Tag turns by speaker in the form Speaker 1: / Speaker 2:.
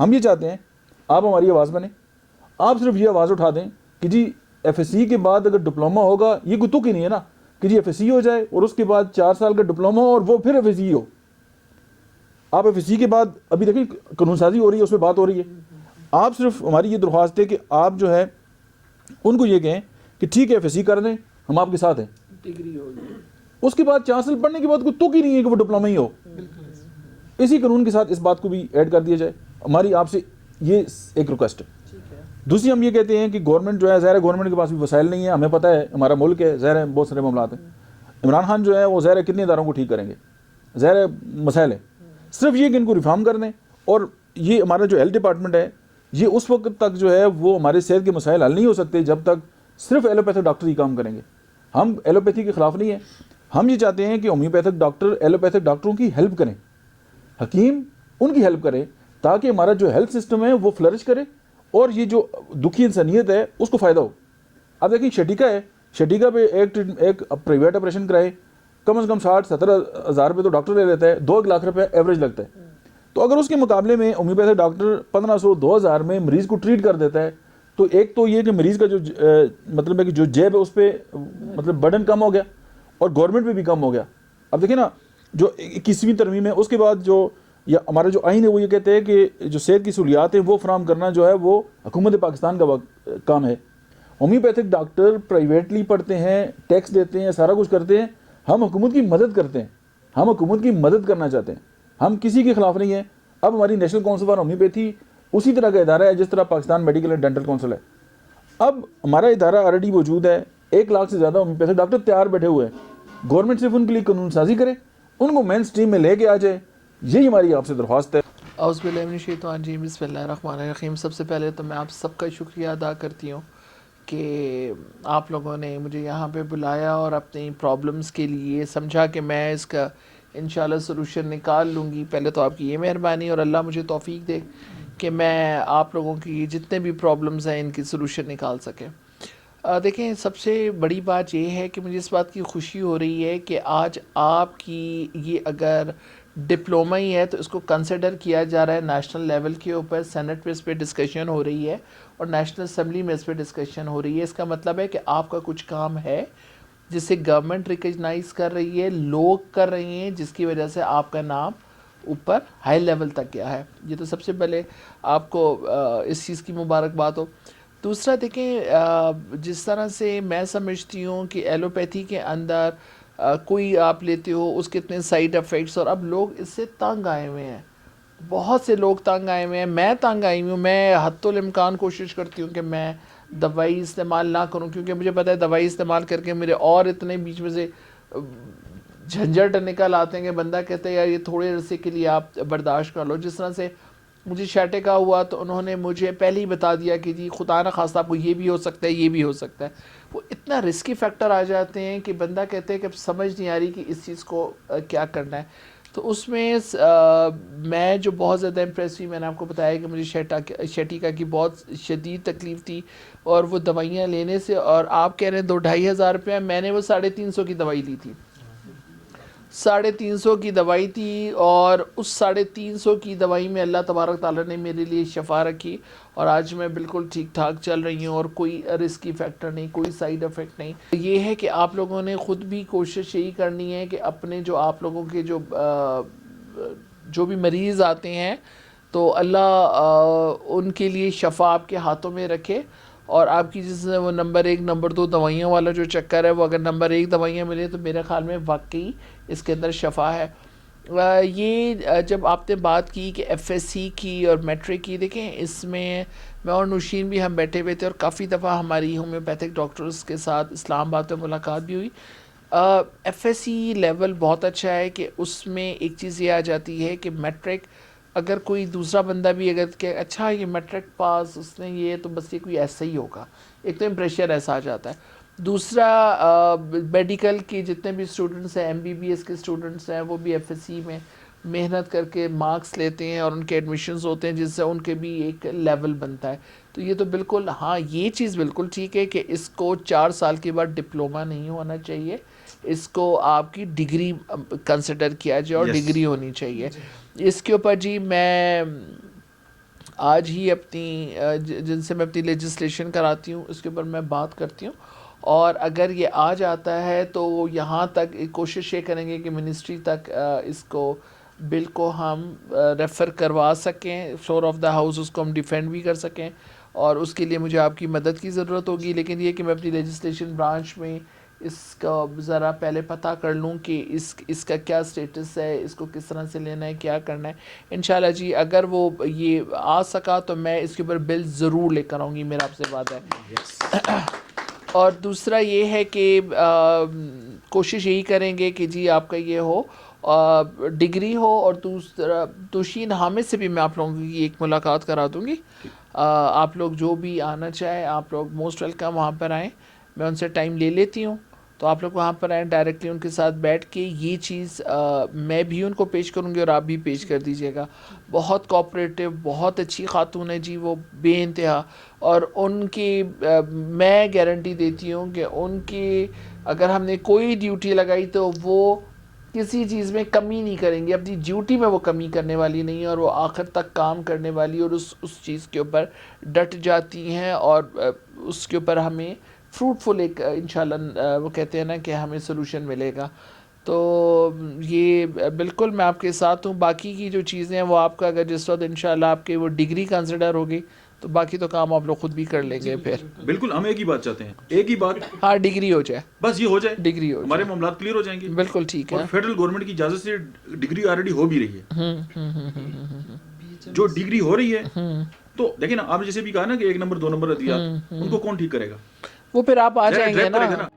Speaker 1: ہم یہ چاہتے ہیں آپ ہماری آواز بنیں, آپ صرف یہ آواز اٹھا دیں کہ جی ایف ایس سی کے بعد اگر ڈپلوما ہوگا, یہ کوئی تک ہی نہیں ہے نا کہ جی ایف ایس سی ہو جائے اور اس کے بعد 4 سال کا ڈپلوما ہو اور وہ پھر ایف ایس سی ہو. آپ ایف ایس سی کے بعد ابھی دیکھیں قانون سازی ہو رہی ہے, اس میں بات ہو رہی ہے. آپ صرف ہماری یہ درخواست ہے کہ آپ جو ہے ان کو یہ کہیں کہ ٹھیک ہے ایف ایس سی کر دیں, ہم آپ کے ساتھ ہیں,
Speaker 2: ڈگری ہوگی,
Speaker 1: اس کے بعد 4 سال پڑھنے کے بعد کوئی تک ہی نہیں ہے کہ وہ ڈپلوما ہی ہو. اسی قانون کے ساتھ اس بات کو بھی ایڈ کر دیا جائے. ہماری آپ سے یہ ایک ریکویسٹ ہے. دوسری ہم یہ کہتے ہیں کہ گورنمنٹ جو ہے, ظاہر ہے گورنمنٹ کے پاس بھی وسائل نہیں ہے, ہمیں پتہ ہے ہمارا ملک ہے, ظاہر ہے بہت سارے معاملات ہیں. عمران خان جو ہے وہ ظاہر ہے کتنے اداروں کو ٹھیک کریں گے, ظاہر ہے مسائل ہیں. صرف یہ کہ ان کو ریفارم کر دیں, اور یہ ہمارا جو ہیلتھ ڈپارٹمنٹ ہے یہ اس وقت تک جو ہے وہ ہمارے صحت کے مسائل حل نہیں ہو سکتے جب تک صرف ایلوپیتھک ڈاکٹر ہی کام کریں گے. ہم ایلوپیتھی کے خلاف نہیں ہیں, ہم یہ چاہتے ہیں کہ ہومیوپیتھک ڈاکٹر ایلوپیتھک ڈاکٹروں کی ہیلپ کریں, حکیم ان کی ہیلپ کریں, تاکہ ہمارا جو ہیلتھ سسٹم ہے وہ فلرش کرے اور یہ جو دکھی انسانیت ہے اس کو فائدہ ہو. اب دیکھیں شٹیکا ہے, شٹیکا پہ ایک پرائیویٹ آپریشن کرائے کم از کم 60-70 ہزار روپے تو ڈاکٹر لے لیتا ہے, 2 لاکھ روپے ایوریج لگتا ہے. تو اگر اس کے مقابلے میں ہومیوپیتھک ڈاکٹر 1500-2000 میں مریض کو ٹریٹ کر دیتا ہے, تو ایک تو یہ کہ مریض کا جو مطلب ہے کہ جو جیب ہے اس پہ مطلب برڈن کم ہو گیا اور گورنمنٹ پہ بھی کم ہو گیا. اب دیکھیں نا جو 21ویں ترمیم ہے اس کے بعد جو یا ہمارا جو آئین ہے وہ یہ کہتے ہیں کہ جو صحت کی سہولیات ہیں وہ فراہم کرنا جو ہے وہ حکومت پاکستان کا کام ہے. ہومیوپیتھک ڈاکٹر پرائیویٹلی پڑھتے ہیں, ٹیکس دیتے ہیں, سارا کچھ کرتے ہیں. ہم حکومت کی مدد کرتے ہیں, ہم حکومت کی مدد کرنا چاہتے ہیں, ہم کسی کے خلاف نہیں ہیں. اب ہماری نیشنل کونسل فار ہومیوپیتھی اسی طرح کا ادارہ ہے جس طرح Pakistan medical and dental council ہے. اب ہمارا ادارہ آلریڈی موجود ہے, 1 لاکھ سے زیادہ ہومیوپیتھک ڈاکٹر تیار بیٹھے ہوئے ہیں. گورنمنٹ صرف ان کے لیے قانون سازی کرے, ان کو مین سٹریم میں لے کے آ جائے, یہی ہماری آپ سے درخواست ہے.
Speaker 2: اعوذ باللہ من الشیطان الرجیم, بسم اللہ الرحمن الرحیم. سب سے پہلے تو میں آپ سب کا شکریہ ادا کرتی ہوں کہ آپ لوگوں نے مجھے یہاں پہ بلایا اور اپنی پرابلمس کے لیے سمجھا کہ میں اس کا انشاءاللہ سلوشن نکال لوں گی. پہلے تو آپ کی یہ مہربانی, اور اللہ مجھے توفیق دے کہ میں آپ لوگوں کی جتنے بھی پرابلمس ہیں ان کی سلوشن نکال سکیں. دیکھیں سب سے بڑی بات یہ ہے کہ مجھے اس بات کی خوشی ہو رہی ہے کہ آج آپ کی یہ اگر ڈپلوما ہی ہے تو اس کو کنسیڈر کیا جا رہا ہے نیشنل لیول کے اوپر, سینٹ میں اس پہ ڈسکشن ہو رہی ہے اور نیشنل اسمبلی میں اس پہ ڈسکشن ہو رہی ہے. اس کا مطلب ہے کہ آپ کا کچھ کام ہے جسے گورنمنٹ ریکگنائز کر رہی ہے, لوگ کر رہے ہیں, جس کی وجہ سے آپ کا نام اوپر ہائی لیول تک گیا ہے. یہ تو سب سے پہلے آپ کو اس چیز کی مبارکباد ہو. دوسرا دیکھیں جس طرح سے میں سمجھتی ہوں کہ ایلوپیتھی کے اندر کوئی آپ لیتے ہو اس کے اتنے سائیڈ افیکٹس, اور اب لوگ اس سے تنگ آئے ہوئے ہیں, بہت سے لوگ تنگ آئے ہوئے ہیں. میں تنگ آئی ہوں, میں حتی الامکان کوشش کرتی ہوں کہ میں دوائی استعمال نہ کروں, کیونکہ مجھے پتہ ہے دوائی استعمال کر کے میرے اور اتنے بیچ میں سے جھنجھٹ نکل آتے ہیں کہ بندہ کہتا ہے یار یہ تھوڑے عرصے کے لیے آپ برداشت کر لو. جس طرح سے مجھے شیٹے کا ہوا تو انہوں نے مجھے پہلے ہی بتا دیا کہ جی خدا نہ خواستہ آپ کو یہ بھی ہو سکتا ہے, یہ بھی ہو سکتا ہے. وہ اتنا رسکی فیکٹر آ جاتے ہیں کہ بندہ کہتے ہیں کہ اب سمجھ نہیں آ رہی کہ اس چیز کو کیا کرنا ہے. تو اس میں میں جو بہت زیادہ امپریس ہوئی, میں نے آپ کو بتایا کہ مجھے شیٹیکا کی بہت شدید تکلیف تھی, اور وہ دوائیاں لینے سے, اور آپ کہہ رہے ہیں 2-2.5 ہزار روپیہ, میں نے وہ 350 کی دوائی لی تھی, 350 کی دوائی تھی, اور اس 350 کی دوائی میں اللہ تبارک تعالیٰ نے میرے لیے شفا رکھی, اور آج میں بالکل ٹھیک ٹھاک چل رہی ہوں, اور کوئی رسکی فیکٹر نہیں, کوئی سائیڈ افیکٹ نہیں. یہ ہے کہ آپ لوگوں نے خود بھی کوشش یہی کرنی ہے کہ اپنے جو آپ لوگوں کے جو بھی مریض آتے ہیں تو اللہ ان کے لیے شفا آپ کے ہاتھوں میں رکھے, اور آپ کی جس وہ نمبر 1 نمبر 2 دوائیوں والا جو چکر ہے, وہ اگر نمبر 1 دوائیاں ملیں تو میرے خیال میں واقعی اس کے اندر شفا ہے. یہ جب آپ نے بات کی کہ ایف ایس سی کی اور میٹرک کی, دیکھیں اس میں اور نوشین بھی ہم بیٹھے ہوئے تھے, اور کافی دفعہ ہماری ہومیوپیتھک ڈاکٹرز کے ساتھ اسلام آباد میں ملاقات بھی ہوئی. ایف ایس سی لیول بہت اچھا ہے کہ اس میں ایک چیز یہ آ جاتی ہے کہ میٹرک اگر کوئی دوسرا بندہ بھی اگر کہ اچھا یہ میٹرک پاس اس نے یہ تو بس یہ کوئی ایسا ہی ہوگا, ایک تو امپریشر ایسا آ جاتا ہے. دوسرا میڈیکل کے جتنے بھی اسٹوڈنٹس ہیں, MBBS کے اسٹوڈنٹس ہیں, وہ بھی ایف ایس سی میں محنت کر کے مارکس لیتے ہیں اور ان کے ایڈمیشنز ہوتے ہیں, جس سے ان کے بھی ایک لیول بنتا ہے. تو یہ تو بالکل ہاں یہ چیز بالکل ٹھیک ہے کہ اس کو 4 سال کے بعد ڈپلوما نہیں ہونا چاہیے, اس کو آپ کی ڈگری کنسیڈر کیا جائے اور ڈگری ہونی چاہیے. اس کے اوپر جی میں آج ہی اپنی جن سے میں اپنی لیجسلیشن کراتی ہوں اس کے اوپر میں بات کرتی ہوں، اور اگر یہ آ جاتا ہے تو یہاں تک کوشش یہ کریں گے کہ منسٹری تک اس کو بل کو ہم ریفر کروا سکیں، فلور آف دا ہاؤس اس کو ہم ڈیفینڈ بھی کر سکیں، اور اس کے لیے مجھے آپ کی مدد کی ضرورت ہوگی. لیکن یہ کہ میں اپنی لیجسلیشن برانچ میں اس کا ذرا پہلے پتہ کر لوں کہ اس کا کیا سٹیٹس ہے، اس کو کس طرح سے لینا ہے، کیا کرنا ہے. انشاءاللہ جی اگر وہ یہ آ سکا تو میں اس کے اوپر بل ضرور لے کر آؤں گی، میرا آپ سے وعدہ ہے. اور دوسرا یہ ہے کہ کوشش یہی کریں گے کہ جی آپ کا یہ ہو ڈگری ہو، اور دوسرا توشین حامد سے بھی میں آپ لوگوں کی ایک ملاقات کرا دوں گی. آپ لوگ جو بھی آنا چاہیں آپ لوگ موسٹ ویلکم وہاں پر آئیں، میں ان سے ٹائم لے لیتی ہوں. تو آپ لوگ وہاں پر آئیں ڈائریکٹلی ان کے ساتھ بیٹھ کے یہ چیز میں بھی ان کو پیش کروں گی اور آپ بھی پیش کر دیجیے گا. بہت کوآپریٹو، بہت اچھی خاتون ہے جی وہ بے انتہا، اور ان کی میں گارنٹی دیتی ہوں کہ ان کی اگر ہم نے کوئی ڈیوٹی لگائی تو وہ کسی چیز میں کمی نہیں کریں گی، اپنی ڈیوٹی میں وہ کمی کرنے والی نہیں ہے، اور وہ آخر تک کام کرنے والی اور اس چیز کے اوپر ڈٹ جاتی ہیں، اور اس کے اوپر ہمیں فروٹفل ایک انشاءاللہ وہ کہتے ہیں نا کہ ہمیں سلوشن ملے گا. تو یہ بالکل میں آپ کے ساتھ ہوں. باقی کی جو چیزیں ہیں وہ آپ کا اگر جس وقت انشاءاللہ آپ کے وہ ڈگری کنسیڈر ہوگی تو باقی تو کام آپ لوگ خود بھی کر لیں گے. پھر
Speaker 1: بالکل ہم ایک ہی بات چاہتے ہیں، ایک ہی بات،
Speaker 2: ہاں ڈگری ہو جائے،
Speaker 1: بس یہ ہو جائے،
Speaker 2: ڈگری ہو
Speaker 1: ہمارے
Speaker 2: جائے.
Speaker 1: معاملات کلیئر ہو جائیں گے.
Speaker 2: بالکل ٹھیک ہے.
Speaker 1: اور فیڈرل گورنمنٹ کی اجازت سے ڈگری آلریڈی ہو بھی رہی ہے. جو ڈگری ہو رہی ہے تو دیکھیں نا، آپ نے جیسے بھی کہا نا کہ 1 نمبر 2 نمبر دیا، ان کو کون ٹھیک کرے گا؟
Speaker 2: وہ پھر آپ آ جائیں گے نا.